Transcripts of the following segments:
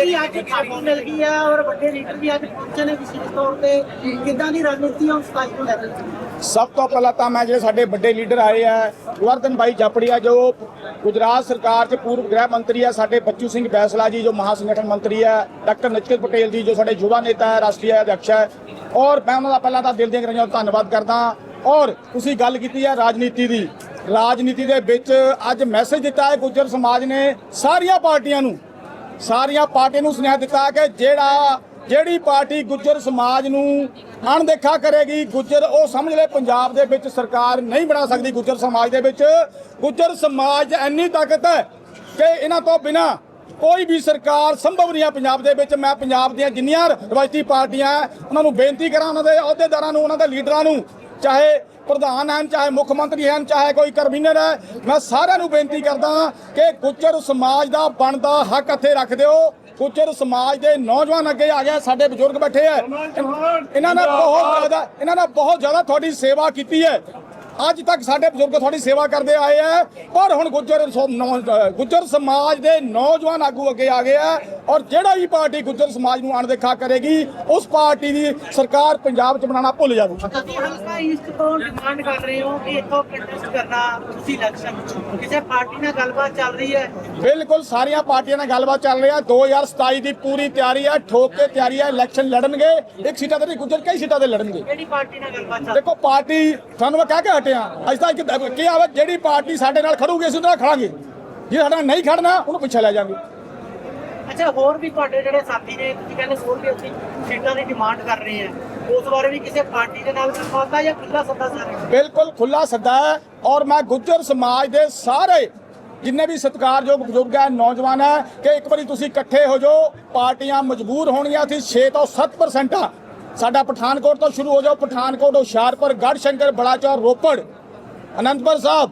जी आज काफी मिल गई है और बड़े लीडर भी आज पहुंचे ने विशेष तौर पे किदां दी रणनीति है उस को लेकर ਸਭ ਤੋਂ ਪਹਿਲਾਂ ਤਾਂ ਮੈਂ ਜਿਹੜੇ ਸਾਡੇ ਵੱਡੇ ਲੀਡਰ ਆਏ ਆ ਗੁਰਵਰਧਨ ਭਾਈ ਜਾਪੜੀਆ ਜੋ ਗੁਜਰਾਤ ਸਰਕਾਰ 'ਚ ਪੂਰਵ ਗ੍ਰਹਿ ਮੰਤਰੀ ਹੈ, ਸਾਡੇ ਬੱਚੂ ਸਿੰਘ ਬੈਸਲਾ ਜੀ ਜੋ ਮਹਾ ਸੰਗਠਨ ਮੰਤਰੀ ਹੈ, ਡਾਕਟਰ ਨਚਕੇਤ ਪਟੇਲ ਜੀ ਜੋ ਸਾਡੇ ਯੁਵਾ ਨੇਤਾ ਹੈ, ਰਾਸ਼ਟਰੀ ਅਧਿਕਸ਼ ਹੈ, ਔਰ ਮੈਂ ਉਹਨਾਂ ਦਾ ਪਹਿਲਾਂ ਤਾਂ ਦਿਲ ਦੀਆਂ ਗਹਿਰਾਈਆਂ ਤੋਂ ਧੰਨਵਾਦ ਕਰਦਾ। ਔਰ ਤੁਸੀਂ ਗੱਲ ਕੀਤੀ ਹੈ ਰਾਜਨੀਤੀ ਦੀ, ਰਾਜਨੀਤੀ ਦੇ ਵਿੱਚ ਅੱਜ ਮੈਸੇਜ ਦਿੱਤਾ ਹੈ ਗੁੱਜਰ ਸਮਾਜ ਨੇ ਸਾਰੀਆਂ ਪਾਰਟੀਆਂ ਨੂੰ ਸੁਨੇਹਾ ਦਿੱਤਾ ਕਿ ਜਿਹੜੀ ਪਾਰਟੀ ਗੁੱਜਰ ਸਮਾਜ ਨੂੰ ਅਣਦੇਖਾ ਕਰੇਗੀ, ਗੁੱਜਰ ਉਹ ਸਮਝ ਲੈ ਪੰਜਾਬ ਦੇ ਵਿੱਚ ਸਰਕਾਰ ਨਹੀਂ ਬਣਾ ਸਕਦੀ। ਗੁੱਜਰ ਸਮਾਜ ਦੇ ਵਿੱਚ ਗੁੱਜਰ ਸਮਾਜ 'ਚ ਇੰਨੀ ਤਾਕਤ ਹੈ ਕਿ ਇਹਨਾਂ ਤੋਂ ਬਿਨਾਂ ਕੋਈ ਵੀ ਸਰਕਾਰ ਸੰਭਵ ਨਹੀਂ ਹੈ ਪੰਜਾਬ ਦੇ ਵਿੱਚ। ਮੈਂ ਪੰਜਾਬ ਦੀਆਂ ਜਿੰਨੀਆਂ ਰਵਾਇਤੀ ਪਾਰਟੀਆਂ ਉਹਨਾਂ ਨੂੰ ਬੇਨਤੀ ਕਰਾਂ, ਉਹਨਾਂ ਦੇ ਅਹੁਦੇਦਾਰਾਂ ਨੂੰ, ਉਹਨਾਂ ਦੇ ਲੀਡਰਾਂ ਨੂੰ, ਚਾਹੇ ਪ੍ਰਧਾਨ ਹਨ, ਚਾਹੇ ਮੁੱਖ ਮੰਤਰੀ ਹਨ, ਚਾਹੇ ਕੋਈ ਕਨਵੀਨਰ ਹੈ, ਮੈਂ ਸਾਰਿਆਂ ਨੂੰ ਬੇਨਤੀ ਕਰਦਾ ਕਿ ਗੁੱਜਰ ਸਮਾਜ ਦਾ ਬਣਦਾ ਹੱਕ ਇੱਥੇ ਰੱਖ ਦਿਓ। ਗੁੱਜਰ ਸਮਾਜ ਦੇ ਨੌਜਵਾਨ ਅੱਗੇ ਆ ਗਏ, ਸਾਡੇ ਬਜ਼ੁਰਗ ਬੈਠੇ ਹੈ, ਇਹਨਾਂ ਨੇ ਬਹੁਤ ਜ਼ਿਆਦਾ ਤੁਹਾਡੀ ਸੇਵਾ ਕੀਤੀ ਹੈ। ਅੱਜ ਤੱਕ ਸਾਡੇ ਬਜ਼ੁਰਗ ਤੁਹਾਡੀ ਸੇਵਾ ਕਰਦੇ ਆਏ ਆ, ਪਰ ਹੁਣ ਗੁੱਜਰ ਸਮਾਜ ਦੇ ਨੌਜਵਾਨ ਆਗੂ ਅੱਗੇ ਆ ਗਏ ਆ, ਔਰ ਜਿਹੜਾ ਵੀ ਪਾਰਟੀ ਗੁੱਜਰ ਸਮਾਜ ਨੂੰ ਅਣਦੇਖਾ ਕਰੇਗੀ ਉਸ ਪਾਰਟੀ ਦੀ ਸਰਕਾਰ ਪੰਜਾਬ 'ਚ ਬਣਾਉਣਾ ਭੁੱਲ ਜਾਵੇ। ਤੁਸੀਂ ਹਲਕਾ ਈਸਟ ਤੋਂ ਡਿਮਾਂਡ ਕਰ ਰਹੇ ਹੋ ਕਿ ਇੱਥੋਂ ਕੰਟੈਸਟ ਕਰਨਾ ਤੁਸੀਂ ਇਲੈਕਸ਼ਨ, ਕਿਸੇ ਪਾਰਟੀ ਨਾਲ ਗੱਲਬਾਤ ਚੱਲ ਰਹੀ ਹੈ? ਬਿਲਕੁਲ ਸਾਰੀਆਂ ਪਾਰਟੀਆਂ ਨਾਲ ਗੱਲਬਾਤ ਚੱਲ ਰਹੀ ਹੈ। 2027 ਦੀ ਪੂਰੀ ਤਿਆਰੀ ਹੈ, ਠੋਕ ਕੇ ਤਿਆਰੀ ਹੈ। ਇਲੈਕਸ਼ਨ ਲੜਨਗੇ, ਇੱਕ ਸੀਟਾਂ ਤੇ ਨਹੀਂ ਗੁੱਜਰ ਕਈ ਸੀਟਾਂ ਤੇ ਲੜਨਗੇ। ਕਿਹੜੀ ਪਾਰਟੀ ਨਾਲ ਗੱਲਬਾਤ ਚੱਲ? ਦੇਖੋ ਪਾਰਟੀ ਤੁਹਾਨੂੰ ਮੈਂ ਕਹਿ ਕੇ ਹਟਿਆ, ਅੱਜ ਤੱਕ ਕੀ ਆਵੇ, ਜਿਹੜੀ ਪਾਰਟੀ ਸਾਡੇ ਨਾਲ ਖੜੂਗੀ ਅਸੀਂ ਉਹਦੇ ਨਾਲ ਖੜਾਂਗੇ, ਜੇ ਸਾਡਾ ਨਾਲ ਨਹੀਂ ਖੜਨਾ ਉਹਨੂੰ ਪਿੱਛੇ ਲੈ ਜਾਵਾਂਗੇ। ਅੱਛਾ, ਹੋਰ ਵੀ ਤੁਹਾਡੇ ਜਿਹੜੇ ਸਾਥੀ ਨੇ, ਤੁਸੀਂ ਕਹਿੰਦੇ ਹੋਰ ਵੀ ਅਸੀਂ ਸੀਟਾਂ ਦੀ ਡਿਮਾਂਡ ਕਰ ਰਹੇ ਹਾਂ, ਉਸ ਬਾਰੇ ਵੀ ਕਿਸੇ ਪਾਰਟੀ ਦੇ ਨਾਲ ਗੱਲਬਾਤ ਜਾਂ ਖੁੱਲਾ ਸੱਦਾ? ਸਾਰੇ ਬਿਲਕੁਲ ਖੁੱਲਾ ਸੱਦਾ ਹੈ, ਔਰ ਮੈਂ ਗੁੱਜਰ ਸਮਾਜ ਦੇ ਸਾਰੇ ਜਿੰਨੇ ਵੀ ਸਤਿਕਾਰਯੋਗ ਬਜ਼ੁਰਗ ਹੈ, ਨੌਜਵਾਨ ਹੈ, ਕਿ ਇੱਕ ਵਾਰੀ ਤੁਸੀਂ ਇਕੱਠੇ ਹੋ ਜਾਓ। ਪਾਰਟੀਆਂ ਮਜਬੂਰ ਹੋਣੀਆਂ, ਅਸੀਂ 6 ਤੋਂ 7% ਆ। ਸਾਡਾ ਪਠਾਨਕੋਟ ਤੋਂ ਸ਼ੁਰੂ ਹੋ ਜਾਓ, ਪਠਾਨਕੋਟ, ਹੁਸ਼ਿਆਰਪੁਰ, ਗੜ੍ਹਸ਼ੰਕਰ, ਬਲਾਚੌਰ, ਰੋਪੜ, ਅਨੰਦਪੁਰ ਸਾਹਿਬ,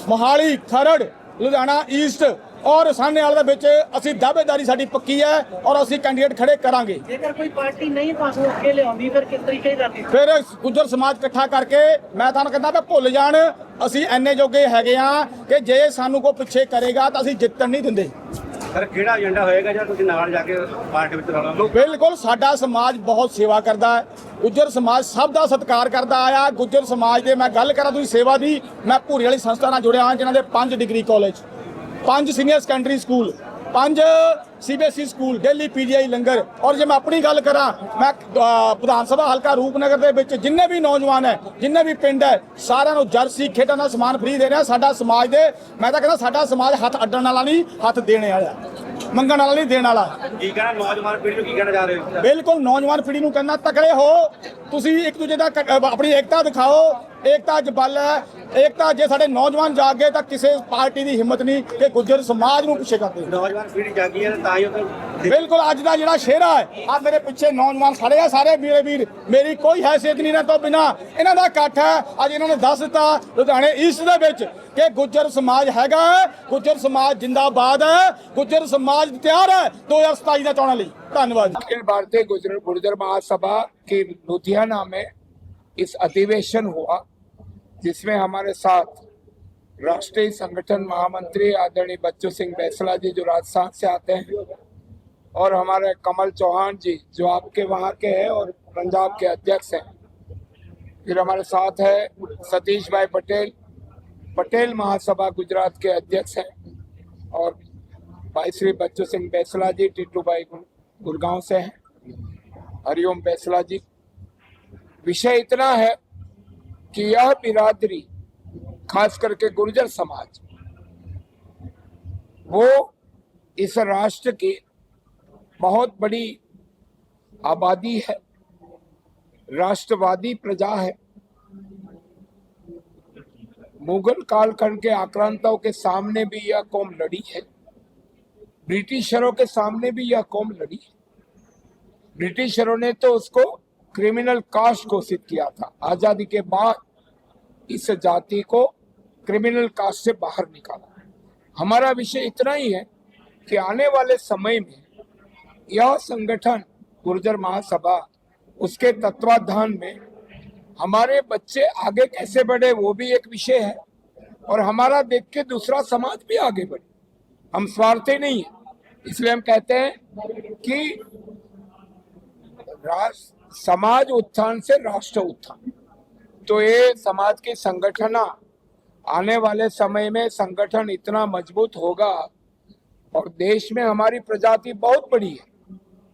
ਮੋਹਾਲੀ, ਖਰੜ, ਲੁਧਿਆਣਾ ਈਸਟ ਔਰ ਸਾਹਨੇ ਵਾਲੇ ਦੇ ਵਿੱਚ ਅਸੀਂ ਦਾਅਵੇਦਾਰੀ ਸਾਡੀ ਪੱਕੀ ਹੈ, ਔਰ ਅਸੀਂ ਕੈਂਡੀਡੇਟ ਖੜੇ ਕਰਾਂਗੇ। ਜੇਕਰ ਕੋਈ ਪਾਰਟੀ ਨਹੀਂ ਤੁਹਾਨੂੰ ਅੱਗੇ ਲਿਆਉਂਦੀ ਫਿਰ ਕਿਸ ਤਰੀਕੇ ਕਰਦੀ? ਫਿਰ ਗੁੱਜਰ ਸਮਾਜ ਇਕੱਠਾ ਕਰਕੇ ਮੈਂ ਤੁਹਾਨੂੰ ਕਹਿੰਦਾ ਵੀ ਭੁੱਲ ਜਾਣ, ਅਸੀਂ ਐਨੇ ਜੋਗੇ ਹੈਗੇ ਆ ਕਿ ਜੇ ਸਾਨੂੰ ਕੋਈ ਪਿੱਛੇ ਕਰੇਗਾ ਤਾਂ ਅਸੀਂ ਜਿੱਤਣ ਨਹੀਂ ਦਿੰਦੇ। ਸਰ ਕਿਹੜਾ ਏਜੰਡਾ ਹੋਏਗਾ ਜਾਂ ਤੁਸੀਂ ਨਾਲ ਜਾ ਕੇ ਪਾਰਟੀ ਵਿੱਚ ਰਲੋਗੇ? ਬਿਲਕੁਲ ਸਾਡਾ ਸਮਾਜ ਬਹੁਤ ਸੇਵਾ ਕਰਦਾ ਹੈ, ਗੁੱਜਰ ਸਮਾਜ ਸਭ ਦਾ ਸਤਿਕਾਰ ਕਰਦਾ ਆਇਆ। ਗੁੱਜਰ ਸਮਾਜ ਦੇ ਮੈਂ ਗੱਲ ਕਰਾਂ ਤੁਸੀਂ ਸੇਵਾ ਦੀ, ਮੈਂ ਭੂਰੀ ਵਾਲੀ ਸੰਸਥਾ ਨਾਲ ਜੁੜਿਆ ਹਾਂ, ਜਿਨ੍ਹਾਂ ਦੇ 5 degree college, 5 senior secondary school, 5 CBSE school, Delhi PGI ਲੰਗਰ। ਔਰ ਜੇ ਮੈਂ ਆਪਣੀ ਗੱਲ ਕਰਾਂ, ਮੈਂ ਵਿਧਾਨ ਸਭਾ ਹਲਕਾ ਰੂਪਨਗਰ ਦੇ ਵਿੱਚ ਜਿੰਨੇ ਵੀ ਨੌਜਵਾਨ ਹੈ, ਜਿੰਨੇ ਵੀ ਪਿੰਡ ਹੈ, ਸਾਰਿਆਂ ਨੂੰ ਜਰਸੀ ਖੇਡਾਂ ਦਾ ਸਮਾਨ ਫ੍ਰੀ ਦੇ ਰਿਹਾ। ਸਾਡਾ ਸਮਾਜ ਦੇ, ਮੈਂ ਤਾਂ ਕਹਿੰਦਾ ਸਾਡਾ ਸਮਾਜ ਹੱਥ ਅੱਡਣ ਵਾਲਾ ਨਹੀਂ, ਹੱਥ ਦੇਣੇ ਵਾਲਾ, ਮੰਗਣ ਵਾਲਾ ਨਹੀਂ, ਦੇਣ ਵਾਲਾ। ਕੀ ਕਹਿਣਾ ਨੌਜਵਾਨ ਪੀੜ੍ਹੀ ਨੂੰ, ਕੀ ਕਹਿਣਾ ਜਾ ਰਹੇ ਹੋ? ਬਿਲਕੁਲ ਨੌਜਵਾਨ ਪੀੜ੍ਹੀ ਨੂੰ ਕਹਿੰਦਾ ਤਕੜੇ ਹੋ, ਤੁਸੀਂ ਇੱਕ ਦੂਜੇ ਦਾ ਆਪਣੀ ਏਕਤਾ ਦਿਖਾਓ। ਏਕਤਾ 'ਚ ਬਲ ਹੈ, ਏਕਤਾ ਜੇ ਸਾਡੇ ਨੌਜਵਾਨ ਜਾਗ ਗਏ ਤਾਂ ਕਿਸੇ ਪਾਰਟੀ ਦੀ ਹਿੰਮਤ ਨਹੀਂ ਕਿ ਗੁੱਜਰ ਸਮਾਜ ਨੂੰ ਪਿੱਛੇ ਕਰਦੇ। ਨੌਜਵਾਨ ਪੀੜ੍ਹੀ ਜਾਗੀ ਹੈ ਤਾਂ ਹੀ ਉਹ ਬਿਲਕੁਲ ਅੱਜ ਦਾ ਜਿਹੜਾ ਸ਼ੇਰਾ ਹੈ, ਆ ਮੇਰੇ ਪਿੱਛੇ ਨੌਜਵਾਨ ਖੜੇ ਆ, ਸਾਰੇ ਮੇਰੇ ਵੀਰ, ਮੇਰੀ ਕੋਈ ਹੈਸੀਅਤ ਨਹੀਂ ਇਹਨਾਂ ਤੋਂ ਬਿਨਾਂ, ਇਹਨਾਂ ਦਾ ਇਕੱਠ ਹੈ। ਅੱਜ ਇਹਨਾਂ ਨੇ ਦੱਸ ਦਿੱਤਾ ਲੁਧਿਆਣੇ ਈਸਟ ਦੇ ਵਿੱਚ ਕਿ ਗੁੱਜਰ ਸਮਾਜ ਹੈਗਾ, ਗੁੱਜਰ ਸਮਾਜ ਜਿੰਦਾਬਾਦ ਹੈ, ਗੁੱਜਰ ਸਮਾਜ ਤਿਆਰ ਹੈ 2027 ਦਾ ਚੋਣਾਂ ਲਈ। ਧੰਨਵਾਦ। अखिल भारतीय गुर्जर महासभा के लुधियाना में इस अधिवेशन हुआ, जिसमें हमारे साथ राष्ट्रीय संगठन महामंत्री आदरणीय बच्चू सिंह बैसला जी जो राजस्थान से आते हैं, और हमारे कमल चौहान जी जो आपके वहाँ के हैं और पंजाब के अध्यक्ष हैं। फिर हमारे साथ है सतीश भाई पटेल महासभा गुजरात के अध्यक्ष हैं, और भाई श्री बच्चू सिंह बैसला जी टीटू भाई गुड़गांव से हैं, हरिओम बैसला जी। विषय इतना है कि यह बिरादरी, खास करके गुर्जर समाज, वो इस राष्ट्र की बहुत बड़ी आबादी है, राष्ट्रवादी प्रजा है। मुगल कालखंड के आक्रांताओं के सामने भी यह कौम लड़ी है, ब्रिटिशरों के सामने भी यह कौम लड़ी है। ब्रिटिशरों ने तो उसको क्रिमिनल कास्ट घोषित किया था, आजादी के बाद इस जाति को क्रिमिनल कास्ट से बाहर निकाला। हमारा विषय इतना ही है कि आने वाले समय में यह संगठन गुर्जर महासभा, उसके तत्वाधान में हमारे बच्चे आगे कैसे बढ़े वो भी एक विषय है, और हमारा देख के दूसरा समाज भी आगे बढ़े। हम स्वार्थी नहीं है, इसलिए हम कहते हैं कि समाज उत्थान से राष्ट्र उत्थान। तो ये समाज की संगठना आने वाले समय में संगठन इतना मजबूत होगा और देश में हमारी प्रजाति बहुत बड़ी है।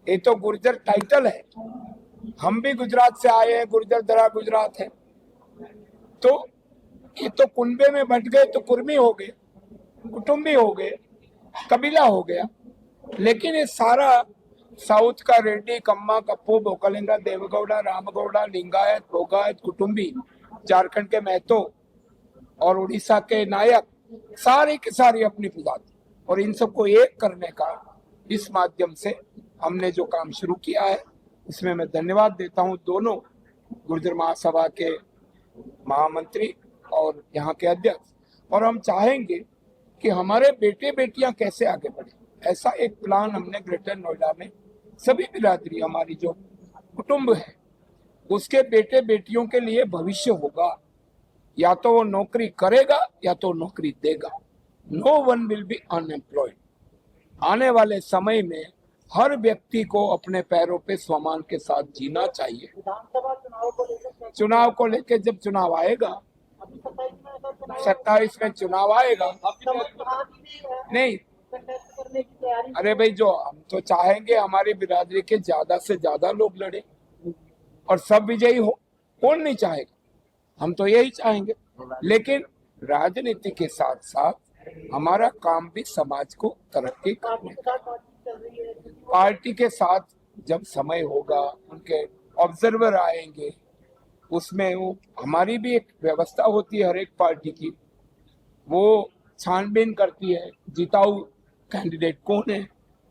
ये तो गुर्जर टाइटल है, हम भी गुजरात से आए हैं, गुर्जर दरा गुजरात है। तो ये तो कुनबे में बंट गए तो कुर्मी हो गए, कुटुंबी हो गए, कबीला हो गया। लेकिन ये सारा साउथ का रेड्डी, कम्मा, कप्पू, बोकलिंगा, देवगौड़ा, रामगौड़ा, लिंगायत, भोगायत, कुटुंबी, झारखंड के महतो और उड़ीसा के नायक, सारी की सारी अपनी प्रजाति, और इन सबको एक करने का इस माध्यम से हमने जो काम शुरू किया है, इसमें मैं धन्यवाद देता हूं दोनों गुर्जर महासभा के महामंत्री और यहाँ के अध्यक्ष। और हम चाहेंगे कि हमारे बेटे बेटियां कैसे आगे बढ़े, ऐसा एक प्लान हमने ग्रेटर नोएडा में सभी बिरादरी, हमारी जो कुटुंब है उसके बेटे बेटियों के लिए भविष्य होगा। या तो वो नौकरी करेगा या तो नौकरी देगा। No one will be unemployed. आने वाले समय में हर व्यक्ति को अपने पैरों पे स्वमान के साथ जीना चाहिए। चुनाव को लेकर जब चुनाव आएगा, 27 में चुनाव आएगा, नहीं अरे भाई, जो हम तो चाहेंगे हमारी बिरादरी के ज्यादा से ज्यादा लोग लड़े और सब विजयी हो। कौन नहीं चाहेगा, हम तो यही चाहेंगे। लेकिन राजनीति के साथ साथ हमारा काम भी समाज को तरक्की करने का। पार्टी के साथ जब समय होगा, उनके ऑब्जर्वर आएंगे, उसमें वो हमारी भी एक व्यवस्था होती है, हर एक पार्टी की, वो छानबीन करती है जिताऊ कैंडिडेट कौन है,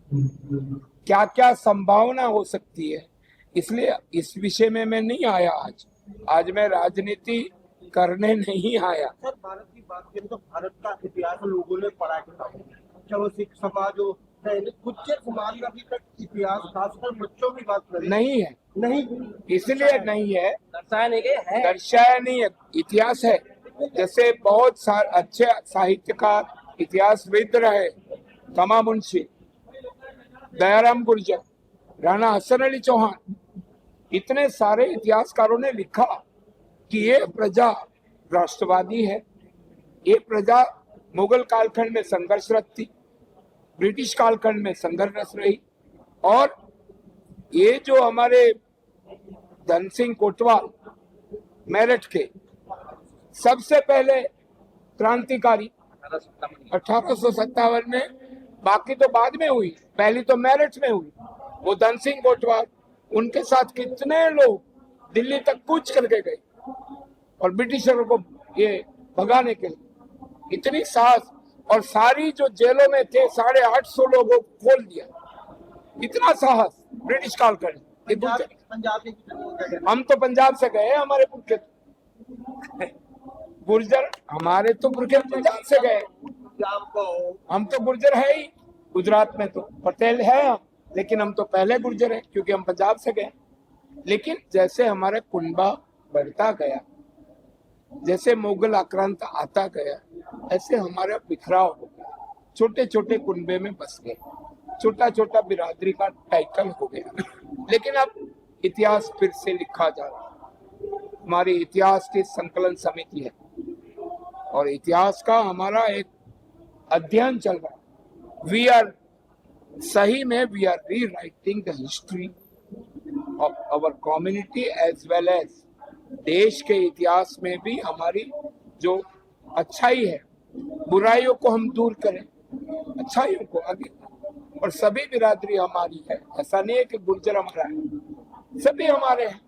क्या क्या संभावना हो सकती है। इसलिए इस विषय में मैं नहीं आया आज मैं राजनीति करने नहीं आया। सर, भारत की बात करें तो भारत का इतिहास लोगों ने पढ़ा किताबों में, चाहे वो सिख समाज हो, गुज्जर समाज का अभी तक इतिहास, खासकर बच्चों की बात करें, नहीं है, नहीं, इसलिए नहीं है, दर्शाया नहीं है, इतिहास है। जैसे बहुत सारे अच्छे साहित्यकार, इतिहासविद रहे, कमा मुंशी, दयाराम गुर्जर, राणा हसन अली चौहान, इतने सारे इतिहासकारों ने लिखा कि ये प्रजा राष्ट्रवादी है, ये प्रजा मुगल कालखंड में संघर्षरत थी, ब्रिटिश कालखंड में संघर्षरत रही। और ये जो हमारे धन सिंह कोटवाल मेरठ के सबसे पहले क्रांतिकारी 1857 में, बाकी तो बाद में हुई, पहली तो मेरठ में हुई, वो धन सिंह कोटवाल, उनके साथ कितने लोग दिल्ली तक कूच करके गए और ब्रिटिशरों को ये भगाने के लिए इतनी साहस, और सारी जो जेलों में थे 850 लोगों को खोल दिया, इतना साहस ब्रिटिश काल कर। हम तो पंजाब से गए, हमारे पुरखे गुर्जर, हमारे तो पुरखे पंजाब से गए, हम तो गुर्जर है ही। गुजरात में तो पटेल है हम, लेकिन हम तो पहले गुर्जर हैं क्योंकि हम पंजाब से गए। लेकिन जैसे हमारा कुनबा बढ़ता गया, जैसे मुगल आक्रांत आता गया, ऐसे हमारा बिखराव हो गया, छोटे छोटे कुनबे में बस गए, छोटा छोटा बिरादरी का टाइटल हो गया। लेकिन अब इतिहास फिर से लिखा जा रहा है, हमारी इतिहास की संकलन समिति है और इतिहास का हमारा एक अध्ययन चल रहा है। वी आर सही में we are rewriting the history of our community as well as देश के इतिहास में भी हमारी जो अच्छाई है, बुराइयों को हम दूर करें, अच्छाइयों को आगे, और सभी बिरादरी हमारी है। ऐसा नहीं है कि गुर्जर हमारा है, सभी हमारे हैं,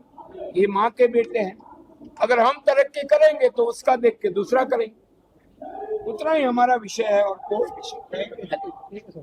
ये माँ के बेटे हैं। अगर हम तरक्की करेंगे तो उसका देख के दूसरा करेंगे, उतना ही हमारा विषय है और कोई विषय।